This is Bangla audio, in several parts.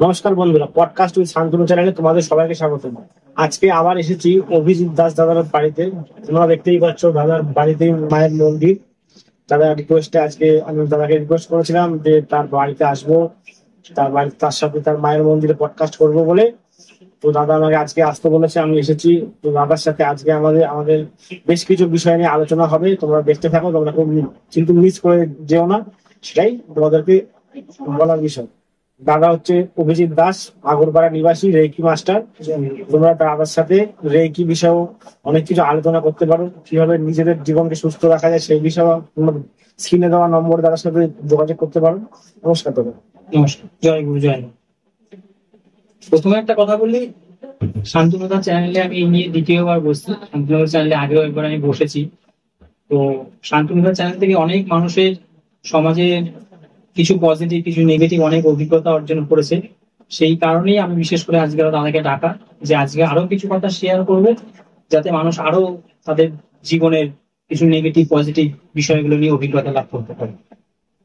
নমস্কার বন্ধুরা, পডকাস্ট উইথ শান্তনু চ্যানেলে তোমাদের সবাইকে স্বাগত। আজকে আবার এসেছি অভিজিৎ দাস দাদার বাড়িতে। তোমরা দেখতেই পাচ্ছ দাদার বাড়িতেই মায়ের মন্দির। দাদার রিকোয়েস্টে আজকে আমি দাদাকে রিকোয়েস্ট করেছিলাম যে তার বাড়িতে আসবো, তার বাড়িতে তার সাথে তার মায়ের মন্দিরে পডকাস্ট করবো বলে। তো দাদা আমাকে আজকে আসতে বলেছে, আমি এসেছি। তো দাদার সাথে আজকে আমাদের আমাদের বেশ কিছু বিষয় নিয়ে আলোচনা হবে। তোমরা দেখতে থাকো, তোমরা কিন্তু মিস করে যেও না, সেটাই তোমাদেরকে বলার বিষয়। দাদা হচ্ছে অভিজিৎ দাস, আগরপাড়া নিবাসী, রেকি মাস্টার। তোমরা দাদার সাথে রেকি বিষয়েও অনেক কিছু আলোচনা করতে পারো, কিভাবে নিজেদের জীবনকে সুস্থ রাখা যায় সেই বিষয়ে তোমরা স্ক্রিনে দেওয়া নম্বর দাদার সাথে যোগাযোগ করতে পারো। নমস্কার দাদা। নমস্কার, জয় গুরু, জয় মা। প্রথমে একটা কথা বলি, শান্তনুদা চ্যানেলে আমি এই নিয়ে দ্বিতীয়বার বসছি। শান্তনুদা চ্যানেলে আগেও একবার আমি বসেছি। তো শান্তনুদা চ্যানেল থেকে অনেক মানুষের সমাজের কিছু পজিটিভ কিছু নেগেটিভ অনেক অভিজ্ঞতা অর্জন করেছে। সেই কারণেই আমি বিশেষ করে আজকে তাদেরকে ডাকা, যে আজকে আরো কিছু কথা শেয়ার করবে, যাতে মানুষ আরো তাদের জীবনের কিছু নেগেটিভ পজিটিভ বিষয়গুলো নিয়ে অভিজ্ঞতা লাভ করতে পারে।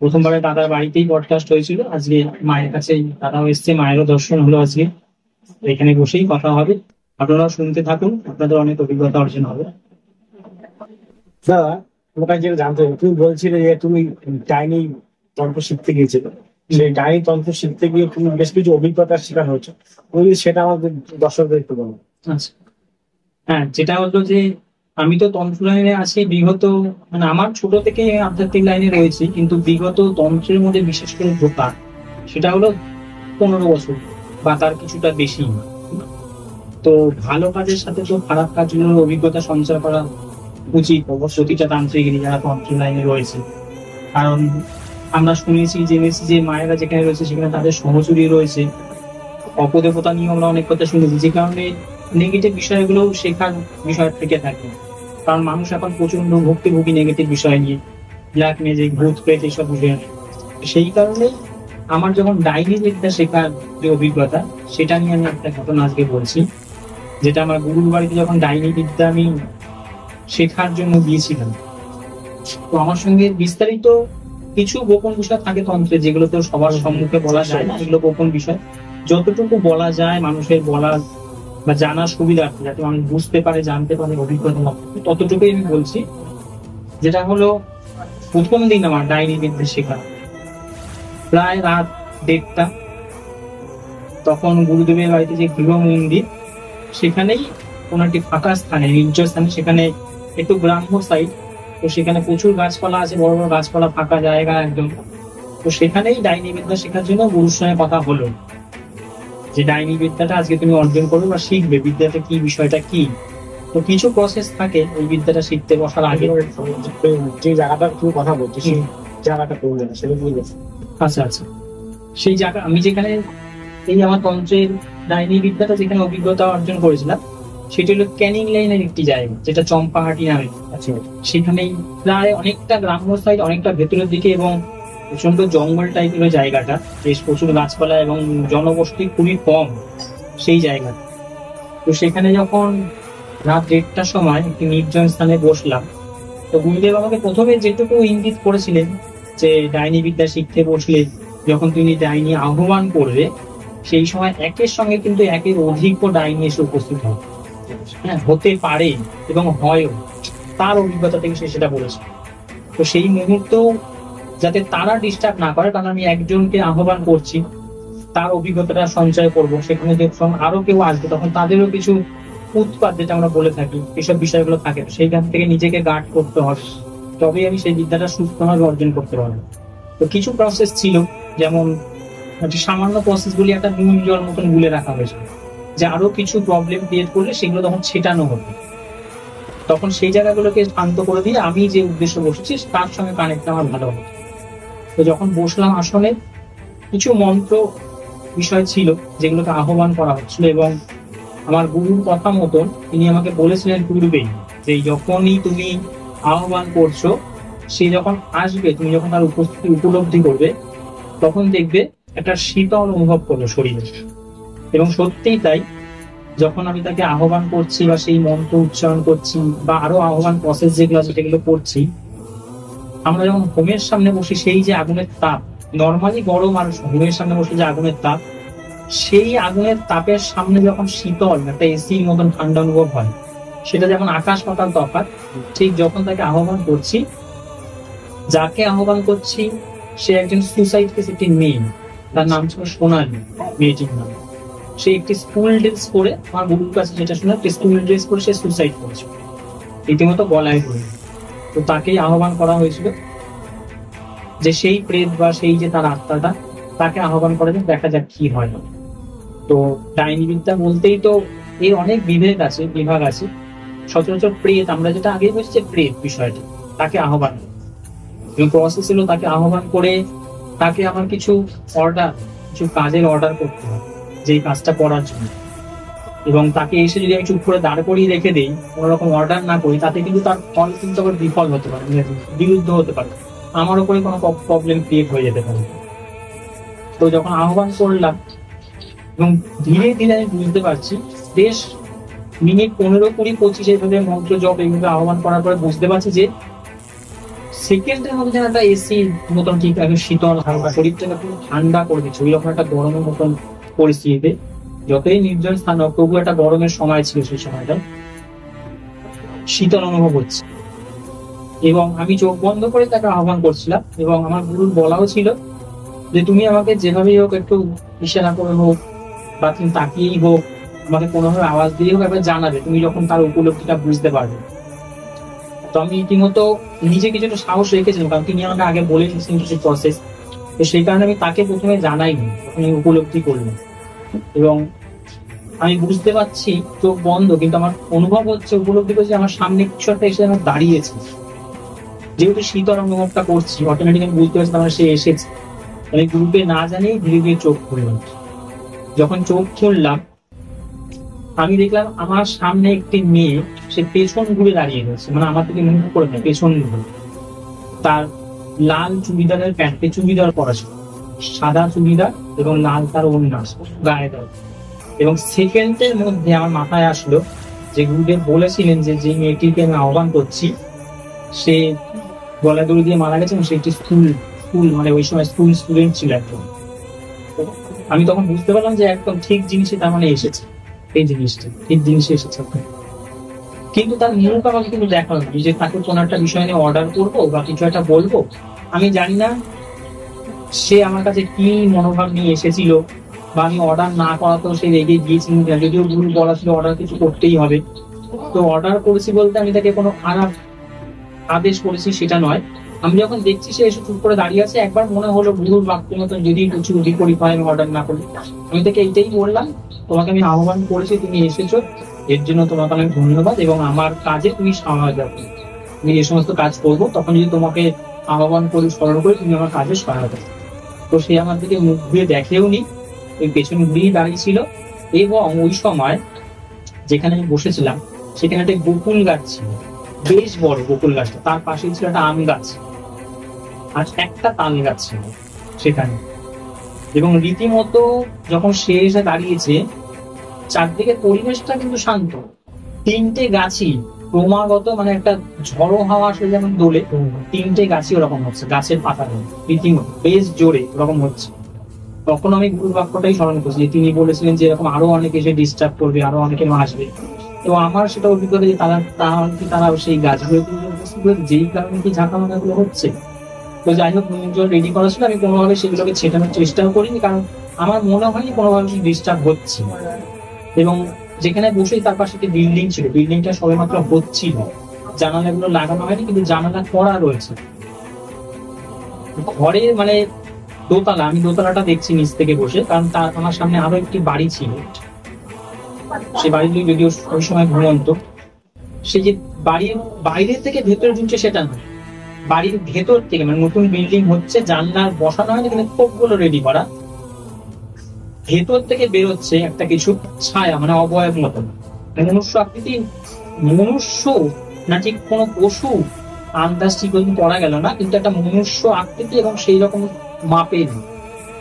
প্রথমবারে দাদার বাড়িতেই পডকাস্ট হয়েছিল, আজকে মায়ের কাছে দাদাও এসছে, মায়েরও দর্শন হলো আজকে। এখানে বসেই কথা হবে, আপনারাও শুনতে থাকুন, আপনাদের অনেক অভিজ্ঞতা অর্জন হবে। দাদা, তোমার যেটা জানতে হবে, তুমি বলছিলে যে তুমি ডাইনি তন্ত্র শিখতে গিয়েছিলে। সেই ডাইনি তন্ত্র শিখতে গিয়ে তুমি বেশ কিছু অভিজ্ঞতার শিকার হয়েছে, তুমি সেটা আমাদের দর্শকদের একটু বলো। আচ্ছা, হ্যাঁ, যেটা হলো যে আমি তো তন্ত্র লাইনে আছি বিগত, মানে আমার ছোট থেকে আধ্যাত্মিক লাইনে রয়েছি, কিন্তু বিগত তন্ত্রের মধ্যে বিশেষ করে ঢোকা সেটা হলো 15 বছর বা তার কিছুটা বেশি। তো ভালো কাজের সাথে তো খারাপ কাজগুলোর অভিজ্ঞতা সঞ্চার করা উচিত প্রতিটা তান্ত্রিকেরই যারা তন্ত্র লাইনে রয়েছে। কারণ আমরা জেনেছি যে মায়েরা যেখানে রয়েছে সেখানে তাদের সহচরী রয়েছে, অপদেবতা নিয়ে আমরা অনেক কথা শুনেছি, যে কারণে নেগেটিভ বিষয়গুলো শেখার বিষয় থেকে থাকে। কারণ মানুষ এখন প্রচন্ড ভুক্তভোগী নেগেটিভ বিষয় নিয়ে, ব্ল্যাক ম্যাজিক, ভূত প্রেত এইসব বিষয় নিয়ে। সেই কারণে আমার যখন ডাইনি বিদ্যা শেখার যে অভিজ্ঞতা, সেটা নিয়ে আমি একটা ঘটনা আজকে বলছি। যেটা আমার গুরুর বাড়িতে যখন ডাইনি বিদ্যা আমি শেখার জন্য গিয়েছিলাম, তো আমার সঙ্গে বিস্তারিত কিছু গোপন বিষয় থাকে তন্ত্রে, যেগুলো তো সবার সম্মুখে বলা যায় না, এগুলো গোপন বিষয়। যতটুকু বলা যায় মানুষের বলার বা জানার সুবিধার্থে, যাতে মানুষ বুঝতে পারে, জানতে পারে, অভিজ্ঞতা লাভ করে, ততটুকুই আমি বলছি। যেটা হলো প্রথম দিন আমার ডাইনি বিদ্যা শেখা, প্রায় রাত 1:30। তখন গুরুদেবের বাড়িতে যে গৃহ মন্দির, সেখানেই কোন একটি ফাঁকা স্থানে, নির্জন স্থানে, সেখানে একটু গ্রাম্য সাইড, তো সেখানে প্রচুর গাছপালা আছে, বড় বড় গাছপালা, ফাঁকা জায়গা একদম। তো সেখানেই ডাইনি বিদ্যা শেখার জন্য গুরুর সঙ্গে কথা হলো, যে ডাইনি বিদ্যাটা আজকে তুমি অর্জন করবে বা শিখবে, বিদ্যাটা কি, বিষয়টা কি। তো কিছু প্রসেস থাকে ওই বিদ্যাটা শিখতে বসার আগে। যে জায়গাটা তুমি কথা বলছো সেই জায়গাটা কোন জায়গা সেটা বুঝে গেছো? আচ্ছা আচ্ছা, সেই জায়গা আমি যেখানে এই আমার তন্ত্রের ডাইনি বিদ্যাটা যেখানে অভিজ্ঞতা অর্জন করেছিলাম, সেটি হলো ক্যানিং লাইনের একটি জায়গা, যেটা চম্পাহাটি নামে। আচ্ছা, সেখানেই প্রায় অনেকটা গ্রাম্য সাইড, অনেকটা ভেতরের দিকে, এবং প্রচন্ড জঙ্গল টাইপের জায়গাটা, বেশ প্রচুর গাছপালা এবং জনবসতি খুবই কম সেই জায়গা। তো সেখানে যখন রাত 1:30টার সময় একটি নির্জন স্থানে বসলাম, তো গুরুদেব আমাকে প্রথমে যেটুকু ইঙ্গিত করেছিলেন, যে ডাইনি বিদ্যা শিখতে বসলে যখন তুমি ডাইনি আহ্বান করবে, সেই সময় একের সঙ্গে কিন্তু একের অধিক ডাইনি এসে উপস্থিত হবে। হ্যাঁ, হতে পারে এবং হয়ও, তার অভিজ্ঞতা থেকে সে সেটা বলেছে। তো সেই মুহূর্ত যাতে তারা ডিস্টার্ব না করে, কারণ আমি একজনকে আহ্বান করছি, তার অভিজ্ঞতাটা সঞ্চয় করব, সেখানে যখন আরো কেউ আসবে তখন তাদেরও কিছু উৎপাত, যেটা আমরা বলে থাকি, এসব বিষয়গুলো থাকে। তো সেইখান থেকে নিজেকে গার্ড করতে হবে, তবেই আমি সেই বিদ্যাটা সুস্থভাবে অর্জন করতে পারবো। তো কিছু প্রসেস ছিল, যেমন সামান্য প্রসেস গুলি একটা নুন জল মতন গুলে রাখা হয়েছিল, যে আরো কিছু প্রবলেম ক্রিয়েট করলে সেগুলো তখন ছেটানো হবে। তখন সেই জায়গাগুলোকে শান্ত করে দিয়ে আমি যে উদ্দেশ্য বসেছি তার সঙ্গে কানেক্ট আমার ভালো হবে। তো যখন বসলাম আসলে, কিছু মন্ত্র বিষয় ছিল যেগুলোকে আহ্বান করা হচ্ছিল, এবং আমার গুরুর কথা মতন তিনি আমাকে বলেছিলেন পূর্বেই, যে যখনই তুমি আহ্বান করছো, সে যখন আসবে, তুমি যখন তার উপস্থিতি উপলব্ধি করবে, তখন দেখবে একটা শীতল অনুভব করবে শরীরে। এবং সত্যিই তাই, যখন আমি তাকে আহ্বান করছি বা সেই মন্ত্র উচ্চারণ করছি বা আরো আহ্বান প্রসেস যেগুলো আছে সেগুলো করছি, আমরা যখন হোমের সামনে বসি, সেই যে আগুনের তাপ, নর্মালি গরম আর হোমের সামনে বসে যে আগুনের তাপ, সেই আগুনের তাপের সামনে যখন শীতল একটা এসির মতন ঠান্ডা অনুভব হয়, সেটা যেমন আকাশ পাতাল তফাৎ। ঠিক যখন তাকে আহ্বান করছি, যাকে আহ্বান করছি সে একজন সুসাইড কেস একটি মেয়ে, তার নাম ছিল সোনালী, মেয়েটির নাম। সে একটি স্কুল ড্রেস করে, আমার গুরুর কাছে যেটা শুনে, একটি স্কুল ড্রেস করে সে সুসাইড করেছে, রীতিমতো গলায় ধরে। তো তাকেই আহ্বান করা হয়েছিল যে সেই প্রেত বা সেই যে তার আত্মাটা, তাকে আহ্বান করে যে দেখা যাক কি হয়। তো ডাইনি বিদ্যা বলতেই তো এর অনেক বিভাগ আছে। সচরাচর প্রেত, আমরা যেটা আগেই বলছি যে প্রেত বিষয়টি, তাকে আহ্বান প্রসেস ছিল, তাকে আহ্বান করে তাকে আমার কিছু কাজের অর্ডার করতে হবে, যেই কাজটা করার জন্য। এবং তাকে এসে যদি আমি চুপ করে দাঁড় করিয়ে রেখে দিই, কোনো রকম অর্ডার না করি, তাতে কিন্তু তার ফল কিন্তু আবার বিফল হতে পারে, বিরুদ্ধ হতে পারে, আমার উপরে কোনো প্রবলেম ক্রিয়েট হয়ে যেতে পারে। তো যখন আহ্বান করলাম এবং ধীরে ধীরে আমি বুঝতে পারছি, বেশ মিনিট 15-20-25 এইভাবে মন্ত্র জপ এইভাবে আহ্বান করার পরে বুঝতে পারছি যে সেকেন্ডের মধ্যে যেন একটা এসি মতন ঠিক শীতল হালকা শরীরটাকে পুরো ঠান্ডা করে দিচ্ছে, ওই রকম একটা গরমের মতন পরিস্থিতিতে। যতই নির্জন স্থান হোক, তবু একটা গরমের সময় ছিল, সেই সময়টা শীতল অনুভব হচ্ছে। এবং আমি চোখ বন্ধ করে তাকে আহ্বান করছিলাম, এবং আমার গুরুর বলাও ছিল যে তুমি আমাকে যেভাবেই হোক একটু ইশারা করে হোক বা তুমি তাকিয়েই হোক, আমাকে কোনোভাবে আওয়াজ দিয়ে হোক একবার জানাবে, তুমি যখন তার উপলব্ধিটা বুঝতে পারবে। তো আমি রীতিমতো নিজে কিছুটা সাহস রেখেছিলাম, কারণ তিনি আমাকে আগে বলে এসেছেন কিছু প্রসেস। তো সেই কারণে আমি তাকে প্রথমে জানাইনি, আমি উপলব্ধি করলাম। এবং আমি বুঝতে পারছি চোখ বন্ধ, কিন্তু আমার অনুভব হচ্ছে, উপলব্ধি করছি আমার সামনে কিছু একটা এসে আমার দাঁড়িয়েছে। যেহেতু শীতল অনুভবটা করছি, অটোমেটিক আমি বুঝতে পারছি আমার সে এসেছে। আমি গ্রুপে না জানিয়ে ধীরে ধীরে চোখ খুললাম। যখন চোখ খুললাম, আমি দেখলাম আমার সামনে একটি মেয়ে, সে পেছন ঘুরে দাঁড়িয়ে রয়েছে, মানে আমার থেকে মুখ করে নেয়, পেছন ঘুরে। তার লাল চুড়িদারের প্যান্টে চুড়িদার পরা ছিল, সাদা চুড়িদার এবং লাল তার ওড়না গায়ে দেওয়া। এবং সেকেন্ডের মধ্যে আমার মাথায় আসলো যে গুরুদেব বলেছিলেন যে যে মেয়েটিকে আমি আহ্বান করছি সে গলা দড়ি দিয়ে মারা গেছে, এবং সে একটি স্কুল মানে ওই সময় স্কুল স্টুডেন্ট ছিল একদম। আমি তখন বুঝতে পারলাম যে একদম ঠিক জিনিসে তার মানে এসেছে, এই জিনিসটা ঠিক জিনিসে এসেছে। কিন্তু তার মুখ আমাকে কিন্তু দেখানো, যে তাকে কোনো একটা বিষয় নিয়ে অর্ডার করবো বা কিছু একটা বলবো, আমি জানি না সে আমার কাছে কি মনোভাব নিয়ে এসেছিল, বা আমি অর্ডার না করাতেও সে রেগে গিয়েছিল, যদিও গুরু বলা ছিল অর্ডার কিছু করতেই হবে। তো অর্ডার করেছি বলতে আমি তাকে কোনো খারাপ আদেশ করেছি সেটা নয়। আমি যখন দেখছি সে এসে চুপ করে দাঁড়িয়ে আছে, একবার মনে হলো গুরুর বাক্যের মতন যদি কিছু বিপরীত হয় আমি অর্ডার না করি, আমি তাকে এইটাই বললাম, তোমাকে আমি আহ্বান করেছি, তুমি এসেছো, এর জন্য তোমাকে অনেক ধন্যবাদ, এবং আমার কাজে তুমি সহায়তা করো। আমি যে সমস্ত কাজ করবো তখন যদি তোমাকে আহ্বান করি, স্মরণ করি, তুমি আমার কাজে সহায়তা করো। তো সে আমার দিকে মুখ ঘুরে দেখেও নি, ওই পেছন ঘুরেই দাঁড়িয়ে ছিল। এবং ওই সময় যেখানে আমি বসেছিলাম সেখানে একটা বকুল গাছ ছিল, বেশ বড় বকুল গাছটা, তার পাশে ছিল একটা আম গাছ আর একটা তাল গাছ ছিল সেখানে। এবং রীতিমতো যখন সে এসে দাঁড়িয়েছে, চারদিকে পরিবেশটা কিন্তু শান্ত, তিনটে গাছই ক্রমাগত মানে একটা ঝড়ো হাওয়া আসলে যেমন দোলে, তিনটে গাছই ওরকম হচ্ছে, গাছের পাতা রীতিমতো বেশ জোরে ওরকম হচ্ছে। তখন আমি গুরুর বাক্যটাই স্মরণ করছি, তিনি বলেছিলেন যে এরকম আরো অনেকে এসে ডিস্টার্ব করবে, আরো অনেকে আসবে। এবং আমার সেটা অভিজ্ঞতা যে তারা সেই গাছগুলো যেই কারণে কি ঝাঁকা মাকাগুলো হচ্ছে। তো যাই হোক, নির্জন রেডি করা ছিল, আমি কোনোভাবে সেগুলোকে ছেটানোর চেষ্টাও করিনি, কারণ আমার মনে হয়নি কোনোভাবে ডিস্টার্ব হচ্ছে। এবং যেখানে বসেই তার পাশে একটি বিল্ডিং ছিল, বিল্ডিংটা সবেমাত্র হচ্ছিল, জানালাগুলো লাগানো হয়নি, কিন্তু জানালা করা রয়েছে। ঘরের মানে দোতলা, আমি দোতলাটা দেখছি নিচ থেকে বসে, কারণ তার আমার সামনে আরো একটি বাড়ি ছিল, সে বাড়িগুলি যদিও ওই সময় ঘুমন্ত। সে যে বাড়ির বাইরে থেকে ভেতরে ঢুকছে সেটা নয়, বাড়ির ভেতর থেকে, মানে নতুন বিল্ডিং হচ্ছে, জানলা বসানো হয়নি কিন্তু খোপগুলো রেডি করা, ভেতর থেকে বেরোচ্ছে একটা কিছু ছায়া, মানে অবয়ব মতন, মনুষ্য আকৃতি। মনুষ্য না ঠিক কোনো পশু আন্দাজ ঠিক করা গেল না, কিন্তু একটা মনুষ্য আকৃতি এবং সেই রকম মাপের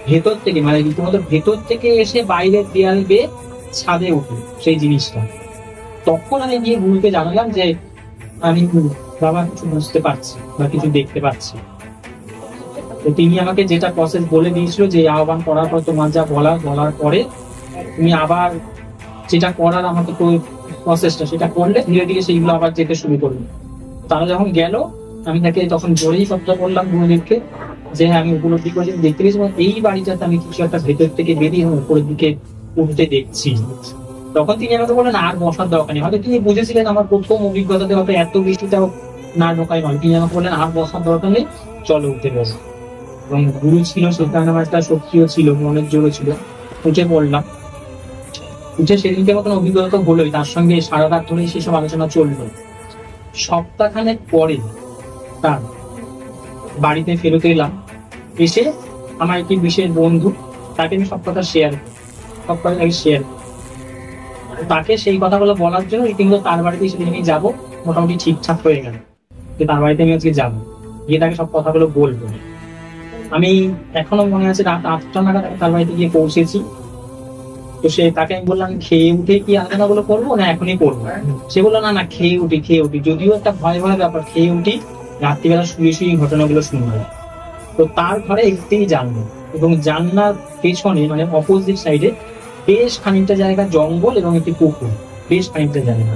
ভেতর থেকে, মানে রীতিমতো ভেতর থেকে এসে বাইরের দেয়াল বেয়ে ছাদে উঠে সেই জিনিসটা। তখন আমি গিয়ে গুরুকে জানালাম যে আমি বাবা কিছু বুঝতে পারছি বা কিছু দেখতে পাচ্ছি। তো তিনি আমাকে যেটা প্রসেস বলে দিয়েছিল যে আহ্বান করার পর তোমার যা বলার পরে তুমি আবার যেটা করার আমাকে প্রসেসটা সেটা করলে ধীরে ধীরে সেইগুলো আবার যেতে শুরু করবে। তারা যখন গেল আমি তাকে তখন জোরেই সবটা বললাম গুরুদেবকে যে হ্যাঁ আমি উপলব্ধি করেছি, দেখতে পেয়েছি এই বাড়িটাতে আমি কিছু একটা ভেতর থেকে বেরিয়ে উপরের দিকে উঠতে দেখছি। তখন তিনি আমাকে বললেন আর বসার দরকার নেই, হয়তো তিনি বুঝেছিলেন আমার প্রথম অভিজ্ঞতাতে হয়তো এত বেশিটাও না ঢোকাই নয়। তিনি আমাকে বললেন আর বসার দরকার নেই, চলো উঠে বসো। এবং গুরু ছিল সেই কারণে আমার একটা শক্তিও ছিল, মনের জোরও ছিল। উঠে পড়লাম। উঠে সেদিনকে মতন অভিজ্ঞতা তো হলোই, তার সঙ্গে সারা রাত ধরে সেসব আলোচনা চললো। সপ্তাহখানেক পরে তার বাড়িতে ফেরত এলাম, এসে আমার একটি বিশেষ বন্ধু, তাকে আমি সব কথা শেয়ার তাকে সেই কথাগুলো বলার জন্য রীতিমতো তার বাড়িতে সেদিন আমি যাবো, মোটামুটি ঠিকঠাক হয়ে গেল যে তার বাড়িতে আমি আজকে যাবো, গিয়ে তাকে সব কথাগুলো বলবো। আমি এখনো মনে আছে রাত 8টা নাগাদ তার বাড়িতে গিয়ে পৌঁছেছি। তো তাকে আমি বললাম খেয়ে উঠে কি আলোচনাগুলো করবো না এখনই করবো। সে বললো না খেয়ে উঠি, যদিও একটা ভয় ব্যাপার, খেয়ে উঠি রাত্রিবেলা শুয়ে ঘটনাগুলো শুনবো। তো তার ঘরে একটাই জানলো, এবং জানলার পেছনে মানে অপোজিট সাইডে বেশ খানিকটা জায়গা জঙ্গল এবং একটি পুকুর, বেশ খানিকটা জায়গা।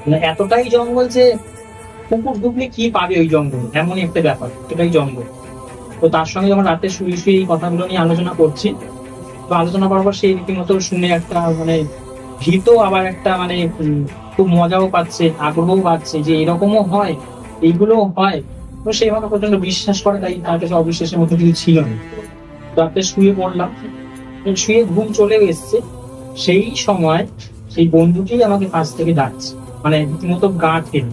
মানে এতটাই জঙ্গল যে পুকুর ডুবলে কি পাবে ওই জঙ্গল, এমনই একটা ব্যাপার, এতটাই জঙ্গল। তো তার সঙ্গে যখন রাতে শুয়ে এই কথাগুলো নিয়ে আলোচনা করছি, তো আলোচনা করার পর সেই রীতিমতো শুনে একটা মানে ভীত, আবার একটা মানে খুব মজাও পাচ্ছে, আগ্রহও পাচ্ছে যে এরকমও হয়, এইগুলো হয়। তো সেইভাবে প্রচন্ড বিশ্বাস করে, তাই তার কাছে অবিশ্বাসের মতো কিছু ছিল না। রাতে শুয়ে পড়লাম, শুয়ে ঘুম চলে এসছে। সেই সময় সেই বন্ধুটি আমাকে কাছ থেকে ডাকছে, মানে রীতিমতো গা ঠেলে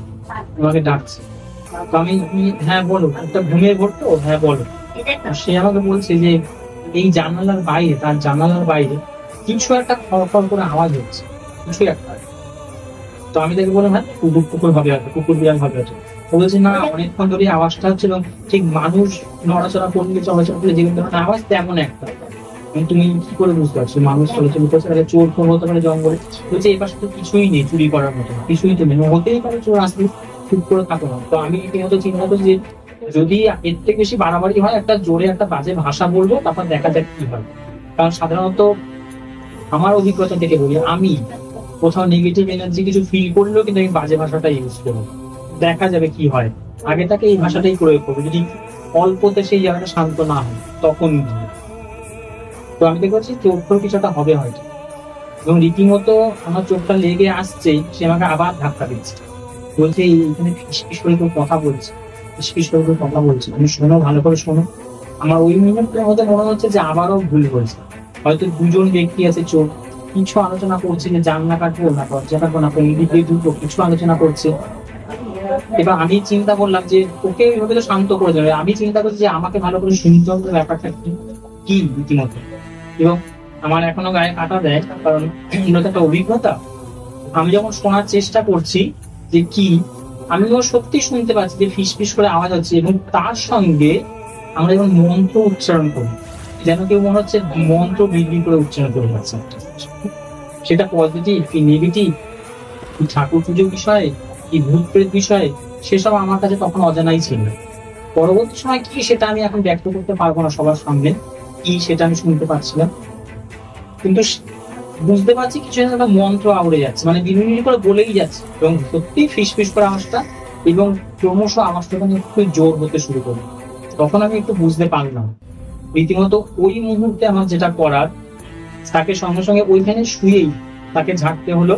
আমাকে ডাকছে। তো আমি হ্যাঁ বলো, একটা ঘুমের ঘোর তো, হ্যাঁ বলো। সে আমাকে বলছে যে এই জানালার বাইরে, তার জানালার বাইরে কিছু একটা খড় করে আওয়াজ হচ্ছে, কিছু একটা। তো আমি তাকে বললাম হ্যাঁ কুকুর হবে হয়তো, কুকুর বিড়াল হবে হয়তো। বলেছে না অনেকক্ষণ ধরে আওয়াজটা হচ্ছে, এবং ঠিক মানুষ নড়াচড়া করলে চলাচল করলে যেগুলো ধরনের আওয়াজ তেমন একটা। তুমি কি করে বুঝতে পারছো মানুষ চলাচল করছে, তাহলে চোর ফোর হতে পারে জঙ্গলে। বলছে এই পাশে তো কিছুই নেই চুরি করার মতো, কিছুই তো নেই, হতেই পারে চোর আসলে চুপ করে থাকো না। তো আমি রীতিমতো চিন্তা করছি যে যদি এর থেকে বেশি বাড়াবাড়ি হয় একটা জোরে একটা বাজে ভাষা বলবো, তারপর দেখা যাক কি হয়। কারণ সাধারণত আমার অভিজ্ঞতা থেকে বলি, আমি কোথাও নেগেটিভ এনার্জি কিছু ফিল করলেও কিন্তু আমি বাজে ভাষাটা ইউজ করবো, দেখা যাবে কি হয়। আগে তাকে এই ভাষাটাই প্রয়োগ করবো, যদি অল্পতে সেই জায়গাটা শান্ত না হয় তখন। তো আমি দেখতে পাচ্ছি চোখটাও কিছুটা হবে হয়তো, এবং রীতিমতো আমার চোখটা লেগে আসছে। সে আমাকে আবার ধাক্কা দিচ্ছে, বলছে এইখানে ফিসফিস করে কেউ কথা বলছে, ফিসফিস করে কেউ কথা বলছে, তুমি শোনো, ভালো করে শোনো। আমার ওই মুহূর্তের মধ্যে মনে হচ্ছে যে আবারও ভুল হয়েছে, হয়তো দুজন ব্যক্তি আছে চোখ, কিছু আলোচনা করছে যে জানলা কাটবো না দরজা কাটবো না দুটো কিছু আলোচনা করছে। এবার আমি চিন্তা করলাম যে ওকে এইভাবে তো শান্ত করে দেবে, আমি চিন্তা করছি যে আমাকে ভালো করে শুনতে হবে ব্যাপারটা কি রীতিমতো। এবং আমার এখনো গায়ে কাটা দেয়, কারণ এগুলো তো একটা অভিজ্ঞতা। আমি যখন শোনার চেষ্টা করছি যে কি, আমি যখন সত্যি শুনতে পাচ্ছি যে ফিসফিস করে আওয়াজ হচ্ছে, এবং তার সঙ্গে আমরা যখন মন্ত্র উচ্চারণ করি, যেন কেউ মনে হচ্ছে মন্ত্র বিড়বিড় করে উচ্চারণ করে যাচ্ছে। সেটা পজিটিভ কি নেগেটিভ, কি ঠাকুর পুজোর বিষয়ে, কি ভূত প্রেত বিষয়ে, সেসব আমার কাছে তখন অজানাই ছিল। পরবর্তী সময় কি সেটা আমি এখন ব্যক্ত করতে পারবো না সবার সামনে, কি সেটা আমি শুনতে পাচ্ছিলাম, কিন্তু বুঝতে পারছি কিছু একটা মন্ত্র আউড়ে যাচ্ছে, মানে বিড়বিড় করে বলেই যাচ্ছে, এবং সত্যি ফিসফিস করে আওয়াজটা, এবং ক্রমশ আওয়াজটা একটু জোর হতে শুরু করলো। তখন আমি একটু বুঝতে পারলাম রীতিমতো ওই মুহূর্তে আমার যেটা করার, তাকে সঙ্গে সঙ্গে ওইখানে শুয়েই তাকে ঝাড়তে হলো,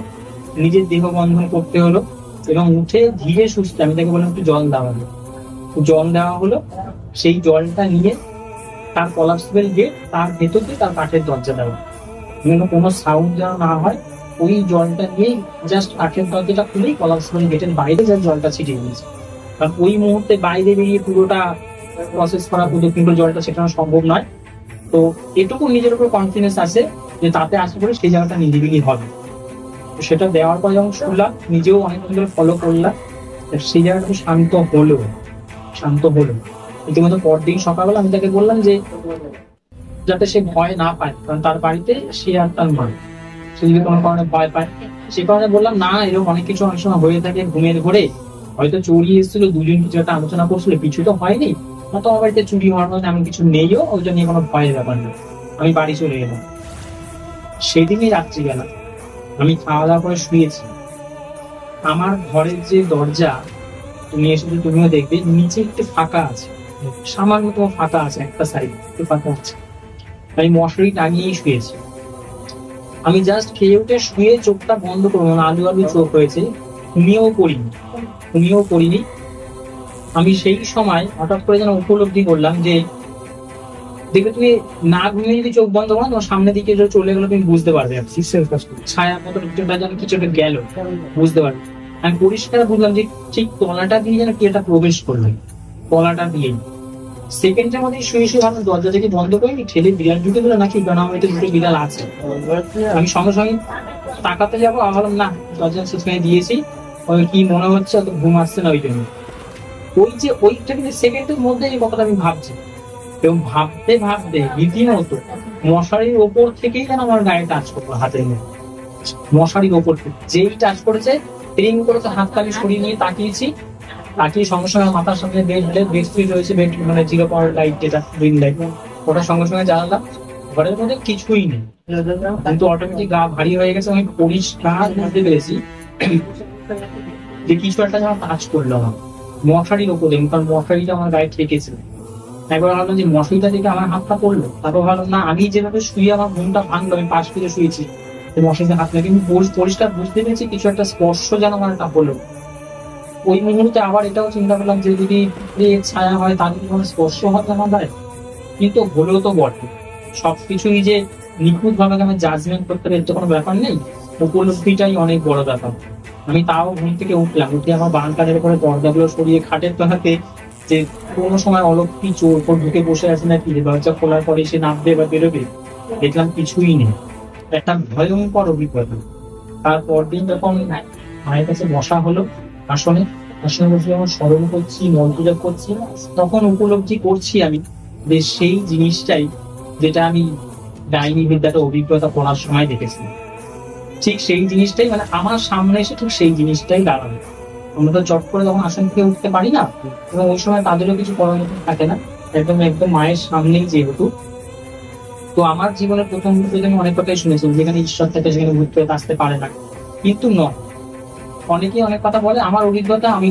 নিজের দেহ বন্ধন করতে হলো, এবং উঠে ধীরে সুস্থে আমি তাকে বললাম একটু জল দেওয়া হলো। জল দেওয়া হলো, সেই জলটা নিয়ে তার কলাপসিবল গেট, তার ভেতর দিয়ে তার কাঠের দরজা দেওয়া, কোনো সাউন্ড যেন না হয়। ওই জলটা নিয়েই জাস্ট কাঠের দরজাটা খুলেই কলাপসিবল গেটের বাইরে যা জলটা ছিটিয়ে দিয়েছে। কারণ ওই মুহূর্তে বাইরে বেরিয়ে পুরোটা প্রসেস করা, কিন্তু জলটা সেখানে সম্ভব নয়। তো এটুকু নিজের উপর কনফিডেন্স আছে যে তাতে আশা করি সেই জায়গাটা নিরিবিলি হবে। তো সেটা দেওয়ার পর যখন শুনলাম, নিজেও অনেকদিন ধরে ফলো করলাম, সেই জায়গাটা শান্ত হলো। ইতিমধ্যে পরদিন সকালবেলা আমি তাকে বললাম যে যাতে সে ভয় না পায়, কারণ তার বাড়িতে সে আর তার মা, সে যদি কোনো কারণে ভয় পায়, সে কারণে বললাম না এরকম অনেক কিছু অনেক সময় হয়ে থাকে ঘুমের ঘরে, হয়তো চড়িয়ে এসেছিল, দুজন কিছু একটা আলোচনা করছিল, কিছু তো হয়নি, তোমার বাড়িতে চুরি হওয়ার মতো এমন কিছু নেইও, ওই জন্য কোনো ভয়ের ব্যাপার নেই। আমি বাড়ি চলে গেলাম। সেদিনই রাত্রিবেলা আমি খাওয়া দাওয়া করে শুয়েছি। আমার ঘরের যে দরজা, তুমি এসে তুমিও দেখবে নিচে একটু ফাঁকা আছে, সামান্য তোমার ফাঁকা আছে, একটা সাইড একটু ফাঁকা আছে। আমি মশারি টাঙিয়েই শুয়েছি। আমি জাস্ট খেয়ে উঠে শুয়ে চোখটা বন্ধ করবো, আলু আলু চোখ হয়েছে, ঘুমিয়েও করিনি। আমি সেই সময় হঠাৎ করে যেন উপলব্ধি করলাম যে দেখবে তুমি না ঘুমিয়ে যদি চোখ বন্ধ করো, তোমার সামনের দিকে চলে গেলো, তুমি বুঝতে পারবে ছায়া মতো যেন কিছু একটা গেল, বুঝতে পারবে। আমি পরিষ্কার বুঝলাম যে ঠিক তলাটা দিয়ে যেন কি একটা প্রবেশ করলো, তলাটা দিয়েই। সেকেন্ডের মধ্যে শুয়ে শুয়ে আমি দরজা থেকে বন্ধ করিনি, ঠেলে বিড়াল ঢুকে দিল নাকি, কারণ আমার দুটো বিড়াল আছে। আমি সঙ্গে সঙ্গে তাকাতে যাবো, আমি ভাবলাম না, দরজা সেখানে দিয়েছি, কি মনে হচ্ছে অত ঘুম আসছে না, ওই জন্য। ওই যে ওইটা কিন্তু সেকেন্ডের মধ্যে এই কথাটা আমি ভাবছি, এবং ভাবতে ভাবতে রীতিমতো মশারির ওপর থেকেই যেন আমার গায়ে টাচ করলো, হাতের মধ্যে মশারির ওপর থেকে যেই টাচ করেছে, ট্রিং করেছে, হাততালি সরিয়ে নিয়ে তাকিয়েছি। তাকিয়ে সঙ্গে সঙ্গে মাথার সামনে বেড রয়েছে, বেড মানে 0 পাওয়ার লাইট, যেটা গ্রিন লাইট, ওটা সঙ্গে সঙ্গে জ্বালালাম। ঘরের মধ্যে কিছুই নেই, কিন্তু অটোমেটিক গা ভারী হয়ে গেছে। আমি পরিষ্কার বুঝতে পেরেছি যে কিছু একটা যেন টাচ করলো আমার মশারির ওপরে, কারণ মশারিটা আমার গায়ে ঠেকেছিল। একবার ভাবলাম যে মশারিটা থেকে আমার হাতটা পড়লো, তারপর ভাবলাম না, আমি যেভাবে শুয়ে আমার ঘুমটা ভাঙলো, আমি পাশ ফিরে শুয়েছি, মশারিতে হাত লাগে, কিন্তু পরিষ্কার বুঝতে পেরেছি কিছু একটা স্পর্শ যেন আমার কাপড়লো। ওই মুহূর্তে আবার এটাও চিন্তা করলাম যে যদি ছায়া হয়, তাদের কোনো স্পর্শ হবে আমার গায়ে, কিন্তু হলো তো বটে। সবকিছুই যে নিখুঁত ভাবে আমি জাজমেন্ট করতে পারি তো কোনো ব্যাপার নেই, উপলব্ধিটাই অনেক বড় ব্যাপার। আমি তাও ঘুম থেকে উঠলাম, উঠে আমার বান কাঠের উপরে পর্দাগুলো সরিয়ে খাটের তলাতে, যে কোনো সময় অলক্ষী চোর ঢুকে বসে আছে নাকি, দরজা খোলার পরে সে নামবে বা বেরোবে, দেখলাম কিছুই নেই। একটা ভয়ঙ্কর অভিজ্ঞতা। তারপর দিন যখন মায়ের কাছে বসা হলো, আসনে বসে যখন স্মরণ করছি, মন পূজা করছি, তখন উপলব্ধি করছি আমি যে সেই জিনিসটাই যেটা আমি ডাইনি বিদ্যাটা অভিজ্ঞতা করার সময় দেখেছি, ঠিক সেই জিনিসটাই মানে আমার সামনে এসে ঠিক সেই জিনিসটাই দাঁড়াবে। আমরা তো চট করে তখন আসন থেকে উঠতে পারি না, এবং ওই সময় তাদেরও কিছু করার থাকে না, একদম মায়ের সামনেই যেহেতু। তো আমার জীবনের প্রথম আমি অনেক কথাই শুনেছি, যেখানে ঈশ্বর থাকে সেখানে ভূত প্রেত আসতে পারে না, কিন্তু নয়। অনেকেই অনেক কথা বলে, আমার অভিজ্ঞতা আমি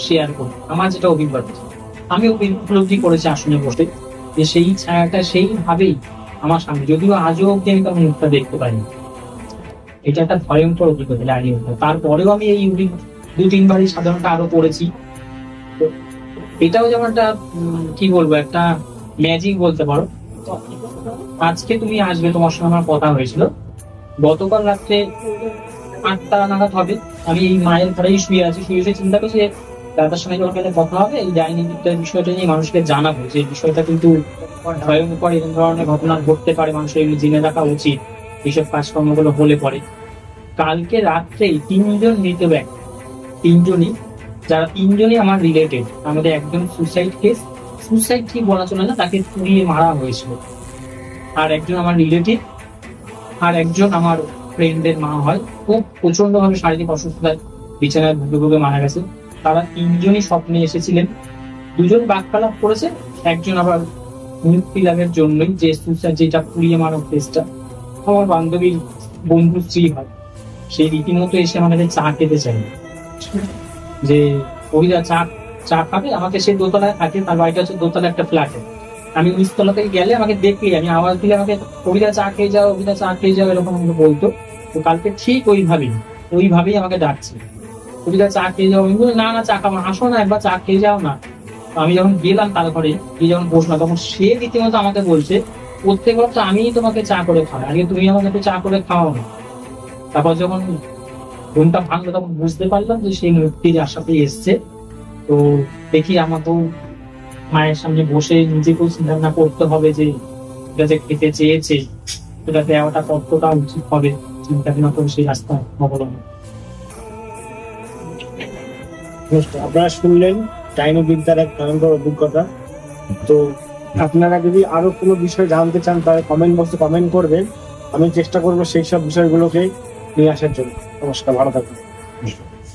শেয়ার করি। আমার যেটা অভিজ্ঞতা আমি উপলব্ধি করেছি আসনে বসে, যে সেই ছায়াটা সেইভাবেই আমার সামনে, যদিও আজও অব্দি আমি তার মুখটা দেখতে পাইনি। এটা একটা ভয়ঙ্কর অভিজ্ঞতা দাঁড়িয়ে। তারপরেও আমি এই 2-3 বারই সাধারণত আরো পড়েছি। এটাও যেমন একটা কি বলবো, একটা ম্যাজিক বলতে পারো। আজকে তুমি আসবে, তোমার সঙ্গে আমার কথা হয়েছিল গতকাল রাত্রে 8টা নাগাদ হবে। আমি এই মায়ের ঘরেই শুয়ে আছি, শুয়ে চিন্তা করছি দাদার সঙ্গে যখন কথা হবে, এই ডাইনি বিদ্যার বিষয়টা নিয়ে মানুষকে জানাবো, যে বিষয়টা কিন্তু ভয়ঙ্কর, এরকম ধরনের ঘটনা ঘটতে পারে, মানুষের এগুলো জেনে রাখা উচিত এইসব কাজকর্মগুলো হলে পরে। কালকে রাত্রেই 3জন মৃত ব্যক্তি, 3জনই, যারা 3জনই আমার রিলেটেড। আমাদের একজন সুসাইড কেস, সুসাইড ঠিক বলা চলে না, তাকে পুড়িয়ে মারা হয়েছিল। আর একজন আমার রিলেটিভ, আর একজন আমার ফ্রেন্ডের মা হয়, খুব প্রচন্ড ভাবে শারীরিক অসুস্থতায় বিছানায় ভুগে মারা গেছে। তারা 3জনই স্বপ্নে এসেছিলেন। 2জন বাক্যালাপ করেছে, একজন আবার মুক্তি লাভের জন্যই, যে সুসাইড যেটা পুড়িয়ে মারার কেসটা আমার বান্ধবীর বন্ধু স্ত্রী হয়, সেই রীতিমতো এসে আমাদের চা খেতে চাই, যে অভিদা চা খাবে। আমাকে সে দোতলায় থাকে, তার বাড়িটা হচ্ছে দোতলা একটা ফ্ল্যাটে। আমি নিচতলা থেকে গেলে আমাকে দেখলে, আমি আওয়াজ দিলে আমাকে অভিদা চা খেয়ে যাও, অভিদা চা খেয়ে যাও, এরকম আমাকে বলতো। তো কালকে ঠিক ওইভাবেই আমাকে ডাকছে, অভিদা চা খেয়ে যাও। আমি বলি না চা খাবো, আসো না একবার চা খেয়ে যাও না। আমি যখন গেলাম তার ঘরে, যখন বসলাম, তখন সে রীতিমতো আমাকে বলছে প্রত্যেক বার তো আমিই তোমাকে চা করে খাওয়াই, আগে তুমি আমাকে একটু চা করে খাওয়াও না। তারপর যখন ঘুমটা ভাঙলো, তখন বুঝতে পারলাম যে সেই মূর্তির আশাতেই এসছে। তো দেখি আমাকেও মায়ের সামনে বসে নিজেকেও চিন্তা ভাবনা করতে হবে যে এটা যে খেতে চেয়েছে সেটা দেওয়াটা কতটা উচিত হবে, চিন্তা ভাবনা করে সেই রাস্তা অবলম্বন। আপনারা শুনলেন ডাইনি বিদ্যার এক ভয়ঙ্কর অভিজ্ঞতা। তো আপনারা যদি আরো কোনো বিষয় জানতে চান তাহলে কমেন্ট বক্সে কমেন্ট করবেন, আমি চেষ্টা করবো সেই সব বিষয়গুলোকে নিয়ে আসার জন্য। নমস্কার, ভালো থাকবেন।